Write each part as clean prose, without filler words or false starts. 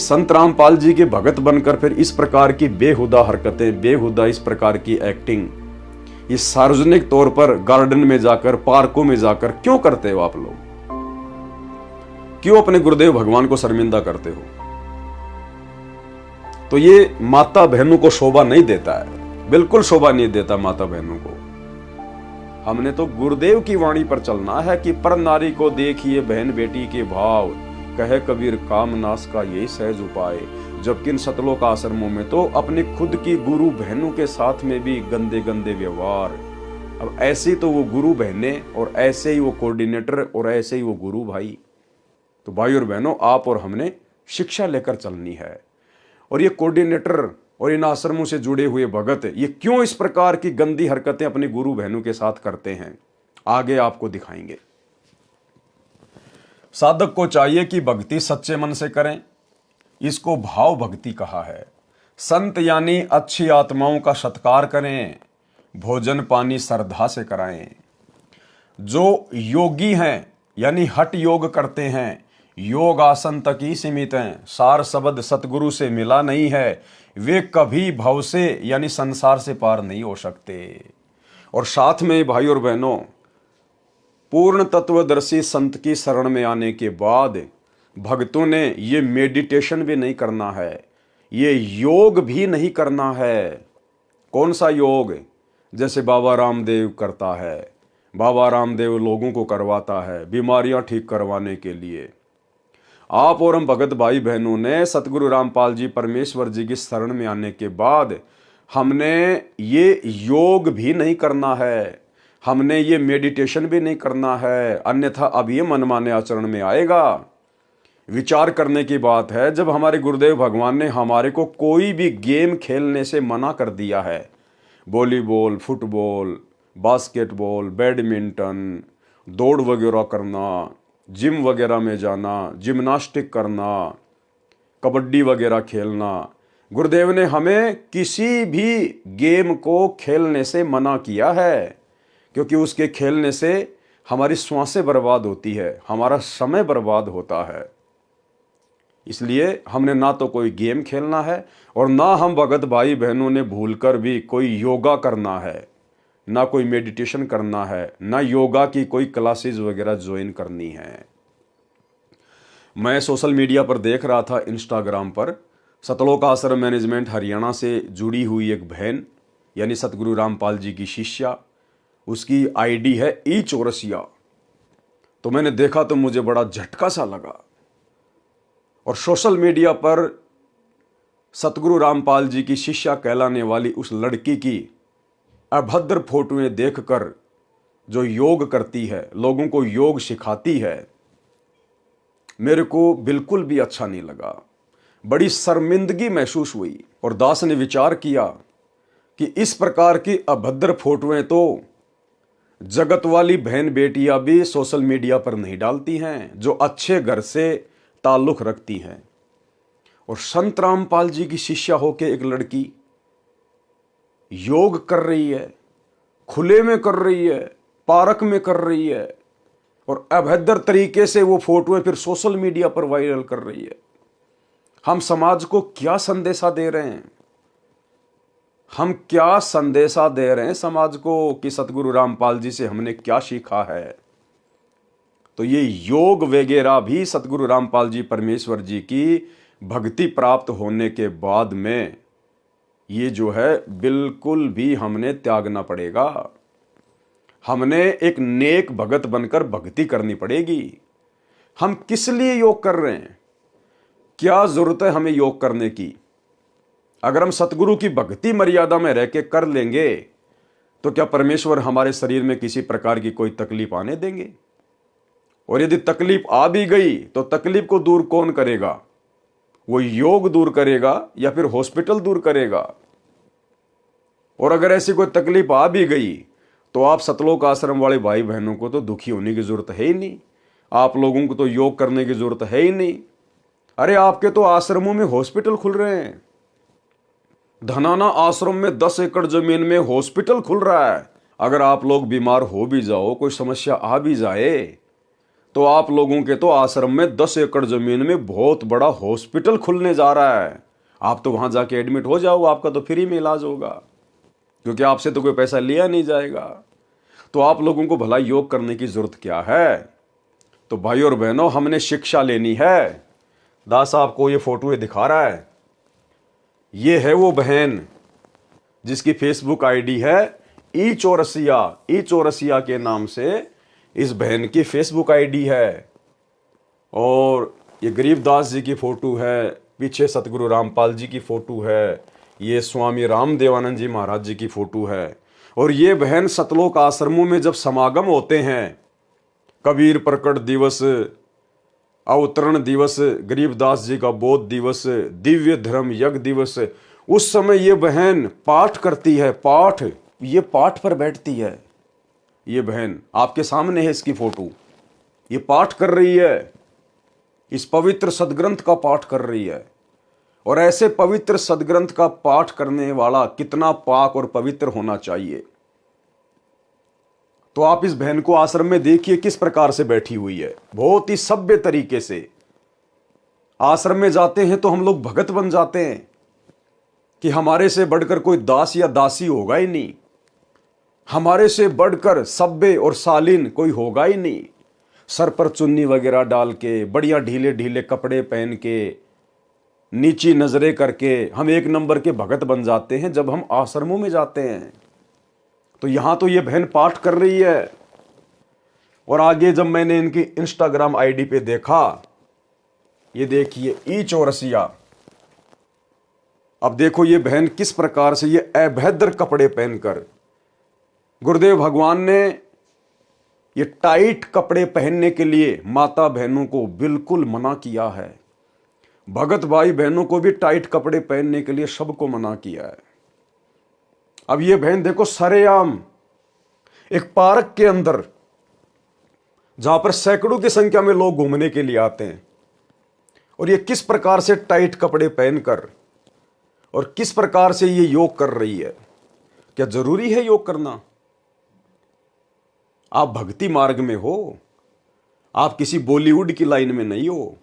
संत रामपाल जी के भगत बनकर फिर इस प्रकार की बेहुदा हरकतें, बेहुदा इस प्रकार की एक्टिंग, ये सार्वजनिक तौर पर गार्डन में जाकर, पार्कों में जाकर क्यों करते हो आप लोग? क्यों अपने गुरुदेव भगवान को शर्मिंदा करते हो? तो ये माता बहनों को शोभा नहीं देता है, बिल्कुल शोभा नहीं देता माता बहनों को। हमने तो गुरुदेव की वाणी पर चलना है कि पर नारी को देखिए बहन बेटी के भाव, कहे कबीर काम नाश का यही सहज उपाय। जबकि इन सतलोक आश्रमों में तो अपने खुद की गुरु बहनों के साथ में भी गंदे गंदे व्यवहार। अब ऐसे तो वो गुरु बहनें और ऐसे ही वो कोऑर्डिनेटर और ऐसे ही वो गुरु भाई। तो भाई और बहनों, आप और हमने शिक्षा लेकर चलनी है। और ये कोऑर्डिनेटर और इन आश्रमों से जुड़े हुए भगत ये क्यों इस प्रकार की गंदी हरकतें अपने गुरु बहनों के साथ करते हैं, आगे आपको दिखाएंगे। साधक को चाहिए कि भक्ति सच्चे मन से करें, इसको भाव भक्ति कहा है। संत यानी अच्छी आत्माओं का सत्कार करें, भोजन पानी श्रद्धा से कराएं। जो योगी हैं यानी हठ योग करते हैं, योग आसन तक ही सीमित हैं, सार शब्द सतगुरु से मिला नहीं है, वे कभी भव से यानी संसार से पार नहीं हो सकते। और साथ में भाई और बहनों, पूर्ण तत्वदर्शी संत की शरण में आने के बाद भक्तों ने ये मेडिटेशन भी नहीं करना है, ये योग भी नहीं करना है। कौन सा योग? जैसे बाबा रामदेव करता है। बाबा रामदेव लोगों को करवाता है बीमारियां ठीक करवाने के लिए। आप और हम भगत भाई बहनों ने सतगुरु रामपाल जी परमेश्वर जी की शरण में आने के बाद हमने ये योग भी नहीं करना है, हमने ये मेडिटेशन भी नहीं करना है, अन्यथा अब ये मनमाने आचरण में आएगा। विचार करने की बात है, जब हमारे गुरुदेव भगवान ने हमारे को कोई भी गेम खेलने से मना कर दिया है, वॉलीबॉल, फुटबॉल, बास्केटबॉल, बैडमिंटन, दौड़ वगैरह करना, जिम वगैरह में जाना, जिम्नास्टिक करना, कबड्डी वगैरह खेलना, गुरुदेव ने हमें किसी भी गेम को खेलने से मना किया है, क्योंकि उसके खेलने से हमारी सांसें बर्बाद होती है, हमारा समय बर्बाद होता है। इसलिए हमने ना तो कोई गेम खेलना है और ना हम भगत भाई बहनों ने भूलकर भी कोई योगा करना है, ना कोई मेडिटेशन करना है, ना योगा की कोई क्लासेस वगैरह ज्वाइन करनी है। मैं सोशल मीडिया पर देख रहा था, इंस्टाग्राम पर, सतलोक आश्रम मैनेजमेंट हरियाणा से जुड़ी हुई एक बहन यानी सतगुरु रामपाल जी की शिष्या, उसकी आईडी है ई चौरसिया। तो मैंने देखा तो मुझे बड़ा झटका सा लगा। और सोशल मीडिया पर सतगुरु रामपाल जी की शिष्या कहलाने वाली उस लड़की की अभद्र फोटोएं देखकर जो योग करती है, लोगों को योग सिखाती है, मेरे को बिल्कुल भी अच्छा नहीं लगा। बड़ी शर्मिंदगी महसूस हुई। और दास ने विचार किया कि इस प्रकार की अभद्र फोटोएं तो जगत वाली बहन बेटियां भी सोशल मीडिया पर नहीं डालती हैं, जो अच्छे घर से ताल्लुक रखती हैं। और संत रामपाल जी की शिष्या होके एक लड़की योग कर रही है, खुले में कर रही है, पार्क में कर रही है, और अभद्र तरीके से वो फोटोएं फिर सोशल मीडिया पर वायरल कर रही है। हम समाज को क्या संदेशा दे रहे हैं? हम क्या संदेशा दे रहे हैं समाज को कि सतगुरु रामपाल जी से हमने क्या सीखा है? तो ये योग वगैरह भी सतगुरु रामपाल जी परमेश्वर जी की भक्ति प्राप्त होने के बाद में ये जो है बिल्कुल भी हमने त्यागना पड़ेगा। हमने एक नेक भगत बनकर भक्ति करनी पड़ेगी। हम किस लिए योग कर रहे हैं? क्या जरूरत है हमें योग करने की? अगर हम सतगुरु की भक्ति मर्यादा में रह के कर लेंगे तो क्या परमेश्वर हमारे शरीर में किसी प्रकार की कोई तकलीफ आने देंगे? और यदि तकलीफ आ भी गई तो तकलीफ को दूर कौन करेगा? वो योग दूर करेगा या फिर हॉस्पिटल दूर करेगा? और अगर ऐसी कोई तकलीफ आ भी गई तो आप सतलोक आश्रम वाले भाई बहनों को तो दुखी होने की जरूरत है ही नहीं, आप लोगों को तो योग करने की जरूरत है ही नहीं। अरे आपके तो आश्रमों में हॉस्पिटल खुल रहे हैं। धनाना आश्रम में 10 एकड़ जमीन में हॉस्पिटल खुल रहा है। अगर आप लोग बीमार हो भी जाओ, कोई समस्या आ भी जाए, तो आप लोगों के तो आश्रम में 10 एकड़ जमीन में बहुत बड़ा हॉस्पिटल खुलने जा रहा है। आप तो वहां जाके एडमिट हो जाओ, आपका तो फ्री में इलाज होगा, क्योंकि आपसे तो कोई पैसा लिया नहीं जाएगा। तो आप लोगों को भला योग करने की जरूरत क्या है? तो भाई और बहनों, हमने शिक्षा लेनी है। दास आपको ये फोटो दिखा रहा है, ये है वो बहन जिसकी फेसबुक आईडी है ई चौरसिया के नाम से इस बहन की फेसबुक आईडी है। और ये गरीबदास जी की फोटो है, पीछे सतगुरु रामपाल जी की फोटो है, ये स्वामी रामदेवानंद जी महाराज जी की फोटो है। और ये बहन सतलोक आश्रमों में जब समागम होते हैं, कबीर प्रकट दिवस, अवतरण दिवस, गरीबदास जी का बोध दिवस, दिव्य धर्म यज्ञ दिवस, उस समय ये बहन पाठ करती है। पाठ, ये पाठ पर बैठती है। ये बहन आपके सामने है, इसकी फोटो, ये पाठ कर रही है, इस पवित्र सदग्रंथ का पाठ कर रही है। और ऐसे पवित्र सदग्रंथ का पाठ करने वाला कितना पाक और पवित्र होना चाहिए। तो आप इस बहन को आश्रम में देखिए किस प्रकार से बैठी हुई है, बहुत ही सभ्य तरीके से। आश्रम में जाते हैं तो हम लोग भगत बन जाते हैं कि हमारे से बढ़कर कोई दास या दासी होगा ही नहीं, हमारे से बढ़कर सभ्य और शालीन कोई होगा ही नहीं। सर पर चुन्नी वगैरह डाल के, बढ़िया ढीले ढीले कपड़े पहन के, नीची नजरें करके हम एक नंबर के भगत बन जाते हैं जब हम आश्रमों में जाते हैं। तो यहां तो ये बहन पाठ कर रही है। और आगे जब मैंने इनकी इंस्टाग्राम आईडी पे देखा, ये देखिए ई चौरसिया। अब देखो ये बहन किस प्रकार से ये अभद्र कपड़े पहनकर, गुरुदेव भगवान ने ये टाइट कपड़े पहनने के लिए माता बहनों को बिल्कुल मना किया है। भगत भाई बहनों को भी टाइट कपड़े पहनने के लिए सबको मना किया है। अब ये बहन देखो सरेआम एक पार्क के अंदर, जहां पर सैकड़ों की संख्या में लोग घूमने के लिए आते हैं, और ये किस प्रकार से टाइट कपड़े पहनकर और किस प्रकार से ये योग कर रही है। क्या जरूरी है योग करना? आप भक्ति मार्ग में हो, आप किसी बॉलीवुड की लाइन में नहीं हो,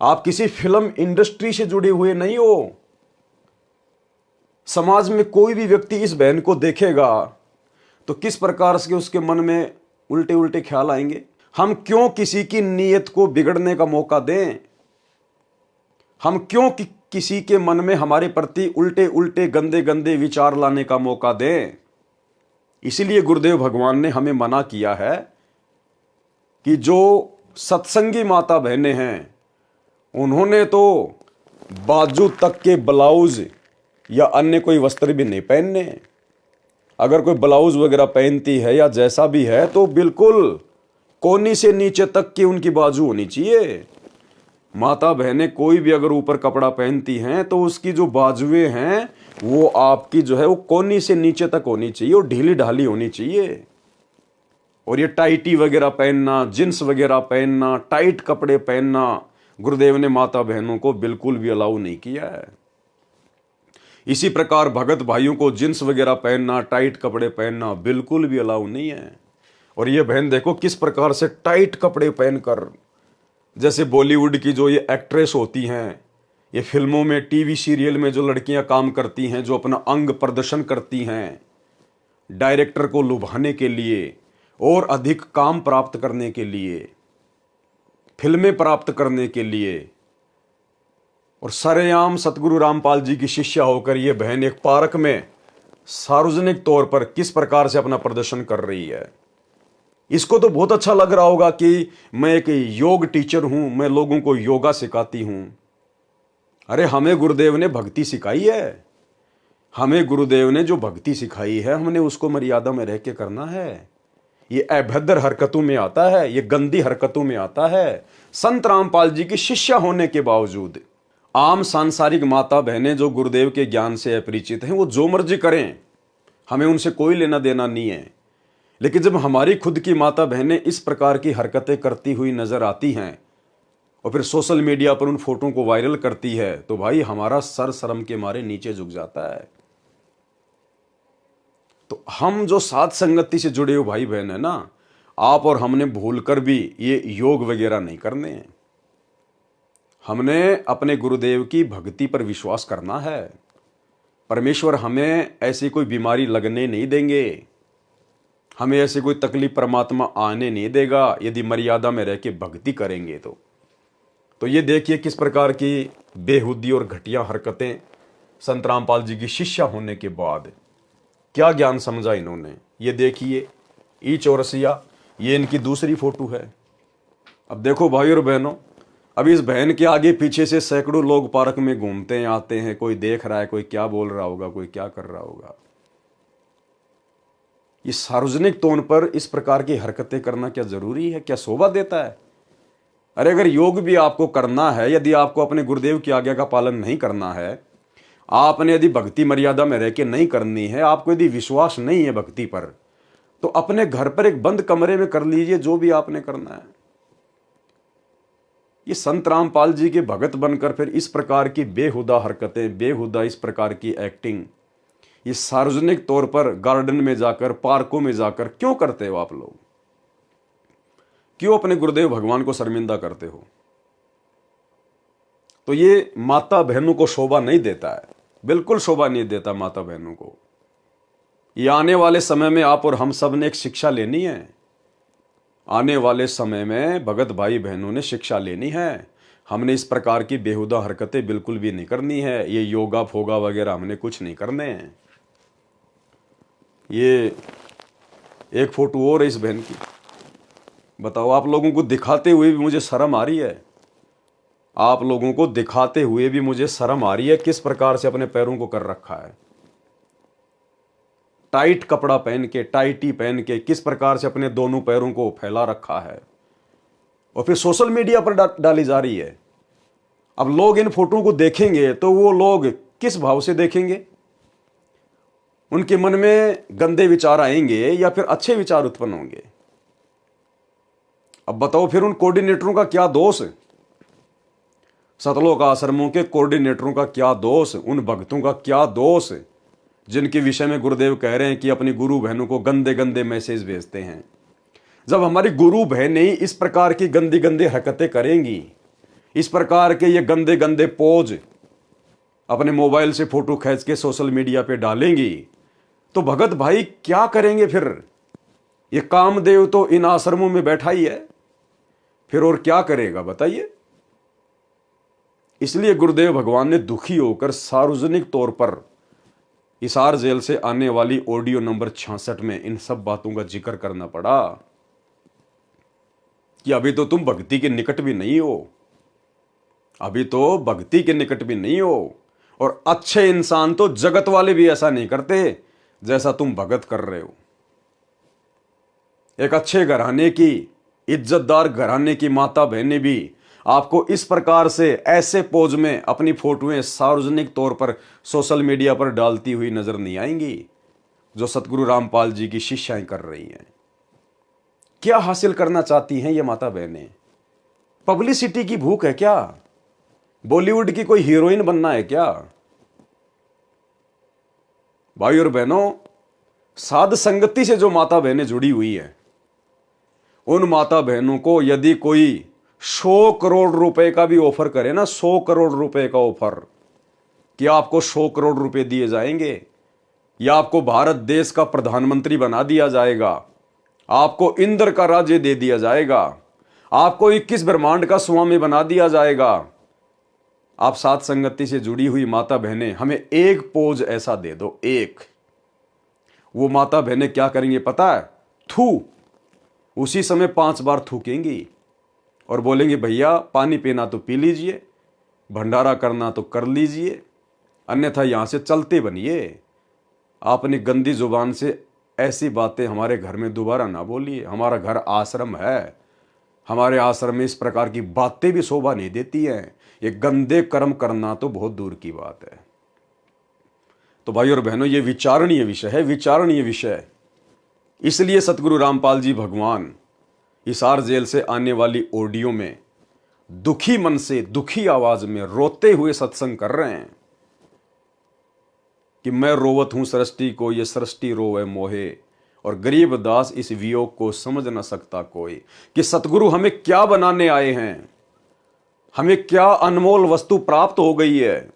आप किसी फिल्म इंडस्ट्री से जुड़े हुए नहीं हो। समाज में कोई भी व्यक्ति इस बहन को देखेगा तो किस प्रकार से उसके मन में उल्टे उल्टे ख्याल आएंगे। हम क्यों किसी की नीयत को बिगड़ने का मौका दें? हम क्यों किसी के मन में हमारे प्रति उल्टे उल्टे गंदे गंदे विचार लाने का मौका दें? इसीलिए गुरुदेव भगवान ने हमें मना किया है कि जो सत्संगी माता बहनें हैं, उन्होंने तो बाजू तक के ब्लाउज या अन्य कोई वस्त्र भी नहीं पहनने। अगर कोई ब्लाउज वगैरह पहनती है या जैसा भी है तो बिल्कुल कोहनी से नीचे तक की उनकी बाजू होनी चाहिए। माता बहनें कोई भी अगर ऊपर कपड़ा पहनती हैं तो उसकी जो बाजुएं हैं वो आपकी जो है वो कोहनी से नीचे तक होनी चाहिए और ढीली ढाली होनी चाहिए। और ये टाइटी वगैरह पहनना, जींस वगैरह पहनना, टाइट कपड़े पहनना, गुरुदेव ने माता बहनों को बिल्कुल भी अलाउ नहीं किया है। इसी प्रकार भगत भाइयों को जींस वगैरह पहनना, टाइट कपड़े पहनना बिल्कुल भी अलाउ नहीं है। और ये बहन देखो किस प्रकार से टाइट कपड़े पहनकर, जैसे बॉलीवुड की जो ये एक्ट्रेस होती हैं, ये फिल्मों में, टीवी सीरियल में जो लड़कियां काम करती हैं, जो अपना अंग प्रदर्शन करती हैं डायरेक्टर को लुभाने के लिए और अधिक काम प्राप्त करने के लिए, फिल्में प्राप्त करने के लिए। और सरेआम सतगुरु रामपाल जी की शिष्या होकर ये बहन एक पार्क में सार्वजनिक तौर पर किस प्रकार से अपना प्रदर्शन कर रही है। इसको तो बहुत अच्छा लग रहा होगा कि मैं एक योग टीचर हूं, मैं लोगों को योगा सिखाती हूं। अरे हमें गुरुदेव ने भक्ति सिखाई है, हमें गुरुदेव ने जो भक्ति सिखाई है हमने उसको मर्यादा में रह के करना है। ये अभद्र हरकतों में आता है, ये गंदी हरकतों में आता है। संत रामपाल जी की शिष्या होने के बावजूद आम सांसारिक माता बहनें जो गुरुदेव के ज्ञान से अपरिचित हैं, वो जो मर्जी करें, हमें उनसे कोई लेना देना नहीं है। लेकिन जब हमारी खुद की माता बहनें इस प्रकार की हरकतें करती हुई नजर आती हैं और फिर सोशल मीडिया पर उन फोटो को वायरल करती है, तो भाई हमारा सर शर्म के मारे नीचे झुक जाता है। तो हम जो साथ संगति से जुड़े हुए भाई बहन है ना, आप और हमने भूलकर भी ये योग वगैरह नहीं करने हैं। हमने अपने गुरुदेव की भक्ति पर विश्वास करना है। परमेश्वर हमें ऐसी कोई बीमारी लगने नहीं देंगे, हमें ऐसी कोई तकलीफ परमात्मा आने नहीं देगा यदि मर्यादा में रह के भक्ति करेंगे तो ये देखिए किस प्रकार की बेहुदी और घटिया हरकतें संत रामपाल जी की शिष्या होने के बाद क्या ज्ञान समझा इन्होंने। ये देखिए ई चौरसिया, ये इनकी दूसरी फोटो है। अब देखो भाई और बहनों, अब इस बहन के आगे पीछे से सैकड़ों लोग पार्क में घूमते हैं, आते हैं, कोई देख रहा है, कोई क्या बोल रहा होगा, कोई क्या कर रहा होगा। ये सार्वजनिक तौर पर इस प्रकार की हरकतें करना क्या जरूरी है? क्या शोभा देता है? अरे अगर योग भी आपको करना है, यदि आपको अपने गुरुदेव की आज्ञा का पालन नहीं करना है, आपने यदि भक्ति मर्यादा में रह के नहीं करनी है, आपको यदि विश्वास नहीं है भक्ति पर, तो अपने घर पर एक बंद कमरे में कर लीजिए जो भी आपने करना है। ये संत रामपाल जी के भगत बनकर फिर इस प्रकार की बेहुदा हरकतें, बेहुदा इस प्रकार की एक्टिंग, ये सार्वजनिक तौर पर गार्डन में जाकर, पार्कों में जाकर क्यों करते हो आप लोग? क्यों अपने गुरुदेव भगवान को शर्मिंदा करते हो? तो ये माता बहनों को शोभा नहीं देता है, बिल्कुल शोभा नहीं देता माता बहनों को। ये आने वाले समय में आप और हम सब ने एक शिक्षा लेनी है। आने वाले समय में भगत भाई बहनों ने शिक्षा लेनी है। हमने इस प्रकार की बेहुदा हरकतें बिल्कुल भी नहीं करनी है। ये योगा फोगा वगैरह हमने कुछ नहीं करने हैं। ये एक फोटो और है इस बहन की। बताओ, आप लोगों को दिखाते हुए भी मुझे शर्म आ रही है। आप लोगों को दिखाते हुए भी मुझे शर्म आ रही है किस प्रकार से अपने पैरों को कर रखा है। टाइट कपड़ा पहन के, टाइटी पहन के किस प्रकार से अपने दोनों पैरों को फैला रखा है और फिर सोशल मीडिया पर डाली जा रही है। अब लोग इन फोटो को देखेंगे तो वो लोग किस भाव से देखेंगे? उनके मन में गंदे विचार आएंगे या फिर अच्छे विचार उत्पन्न होंगे? अब बताओ फिर उन कोऑर्डिनेटरों का क्या दोष? सतलोक आश्रमों के कोऑर्डिनेटरों का क्या दोष? उन भक्तों का क्या दोष जिनके विषय में गुरुदेव कह रहे हैं कि अपनी गुरु बहनों को गंदे गंदे मैसेज भेजते हैं? जब हमारी गुरु बहनें इस प्रकार की गंदी गंदी हरकतें करेंगी, इस प्रकार के ये गंदे गंदे पोज अपने मोबाइल से फोटो खींच के सोशल मीडिया पे डालेंगी, तो भगत भाई क्या करेंगे फिर? ये कामदेव तो इन आश्रमों में बैठा ही है, फिर और क्या करेगा बताइए? इसलिए गुरुदेव भगवान ने दुखी होकर सार्वजनिक तौर पर हिसार जेल से आने वाली ऑडियो नंबर 66 में इन सब बातों का जिक्र करना पड़ा कि अभी तो तुम भक्ति के निकट भी नहीं हो, अभी तो भक्ति के निकट भी नहीं हो। और अच्छे इंसान तो जगत वाले भी ऐसा नहीं करते जैसा तुम भगत कर रहे हो। एक अच्छे घराने की, इज्जतदार घराने की माता बहनें भी आपको इस प्रकार से ऐसे पोज में अपनी फोटोएं सार्वजनिक तौर पर सोशल मीडिया पर डालती हुई नजर नहीं आएंगी जो सतगुरु रामपाल जी की शिष्याएं कर रही हैं। क्या हासिल करना चाहती हैं ये माता बहनें? पब्लिसिटी की भूख है क्या? बॉलीवुड की कोई हीरोइन बनना है क्या? भाई और बहनों, साध संगति से जो माता बहनें जुड़ी हुई हैं, उन माता बहनों को यदि कोई 100 करोड़ रुपए का भी ऑफर करे ना, 100 करोड़ रुपए का ऑफर, कि आपको 100 करोड़ रुपए दिए जाएंगे या आपको भारत देश का प्रधानमंत्री बना दिया जाएगा, आपको इंद्र का राज्य दे दिया जाएगा, आपको 21 ब्रह्मांड का स्वामी बना दिया जाएगा, आप साथ संगति से जुड़ी हुई माता बहनें हमें एक पोज ऐसा दे दो, एक। वो माता बहनें क्या करेंगे पता है? थू, उसी समय 5 बार थूकेंगी और बोलेंगे भैया पानी पीना तो पी लीजिए, भंडारा करना तो कर लीजिए, अन्यथा यहां से चलते बनिए। आपने गंदी जुबान से ऐसी बातें हमारे घर में दोबारा ना बोलिए। हमारा घर आश्रम है, हमारे आश्रम में इस प्रकार की बातें भी शोभा नहीं देती हैं। ये गंदे कर्म करना तो बहुत दूर की बात है। तो भाई और बहनों, ये विचारणीय विषय है, विचारणीय विषय। इसलिए सतगुरु रामपाल जी भगवान हिसार जेल से आने वाली ऑडियो में दुखी मन से, दुखी आवाज में रोते हुए सत्संग कर रहे हैं कि मैं रोवत हूं सृष्टि को, ये सृष्टि रोवे मोहे, और गरीब दास इस वियोग को समझ न सकता कोई कि सतगुरु हमें क्या बनाने आए हैं, हमें क्या अनमोल वस्तु प्राप्त हो गई है,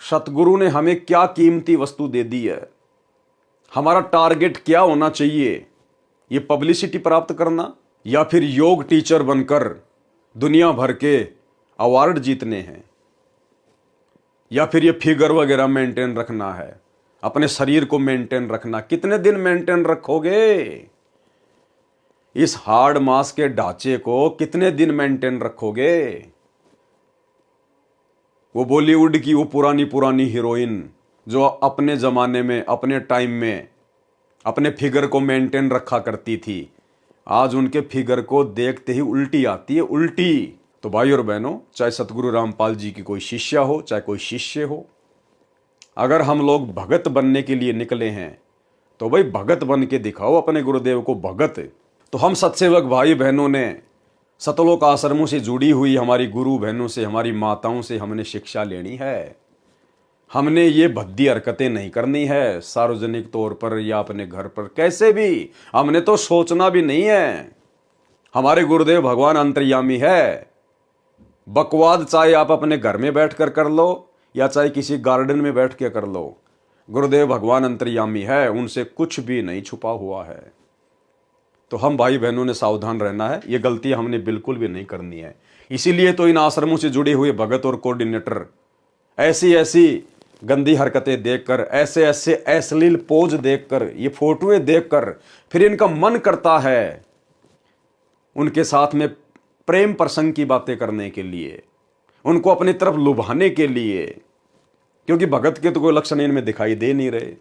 सतगुरु ने हमें क्या कीमती वस्तु दे दी है, हमारा टारगेट क्या होना चाहिए, ये पब्लिसिटी प्राप्त करना या फिर योग टीचर बनकर दुनिया भर के अवार्ड जीतने हैं, या फिर ये फिगर वगैरह मेंटेन रखना है, अपने शरीर को मेंटेन रखना। कितने दिन मेंटेन रखोगे इस हार्ड मास के ढांचे को, कितने दिन मेंटेन रखोगे? वो बॉलीवुड की वो पुरानी पुरानी हीरोइन जो अपने जमाने में, अपने टाइम में अपने फिगर को मेंटेन रखा करती थी, आज उनके फिगर को देखते ही उल्टी आती है, उल्टी। तो भाई और बहनों, चाहे सतगुरु रामपाल जी की कोई शिष्या हो, चाहे कोई शिष्य हो, अगर हम लोग भगत बनने के लिए निकले हैं तो भाई भगत बन के दिखाओ अपने गुरुदेव को भगत। तो हम सत्सेवक भाई बहनों ने सतलोक आश्रमों से जुड़ी हुई हमारी गुरु बहनों से, हमारी माताओं से हमने शिक्षा लेनी है। हमने ये भद्दी हरकतें नहीं करनी है सार्वजनिक तौर पर या अपने घर पर, कैसे भी हमने तो सोचना भी नहीं है। हमारे गुरुदेव भगवान अंतर्यामी है। बकवाद चाहे आप अपने घर में बैठ कर लो या चाहे किसी गार्डन में बैठ के कर लो, गुरुदेव भगवान अंतर्यामी है, उनसे कुछ भी नहीं छुपा हुआ है। तो हम भाई बहनों ने सावधान रहना है, ये गलती हमने बिल्कुल भी नहीं करनी है। इसीलिए तो इन आश्रमों से जुड़े हुए भगत और कोऑर्डिनेटर ऐसी ऐसी गंदी हरकतें देखकर, ऐसे ऐसे अश्लील पोज देखकर, ये फोटोएं देखकर फिर इनका मन करता है उनके साथ में प्रेम प्रसंग की बातें करने के लिए, उनको अपनी तरफ लुभाने के लिए, क्योंकि भगत के तो कोई लक्षण इनमें दिखाई दे नहीं रहे।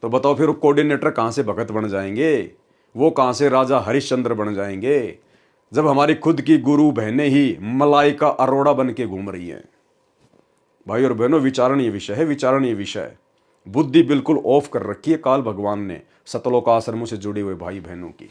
तो बताओ फिर कोऑर्डिनेटर कहां से भगत बन जाएंगे, वो कहां से राजा हरिश्चंद्र बन जाएंगे, जब हमारी खुद की गुरु बहनें ही मलाइका अरोड़ा बन के घूम रही हैं। भाई और बहनों, विचारणीय विषय है, विचारणीय विषय। बुद्धि बिल्कुल ऑफ कर रखी है काल भगवान ने सतलोक आश्रमों से जुड़े हुए भाई बहनों की।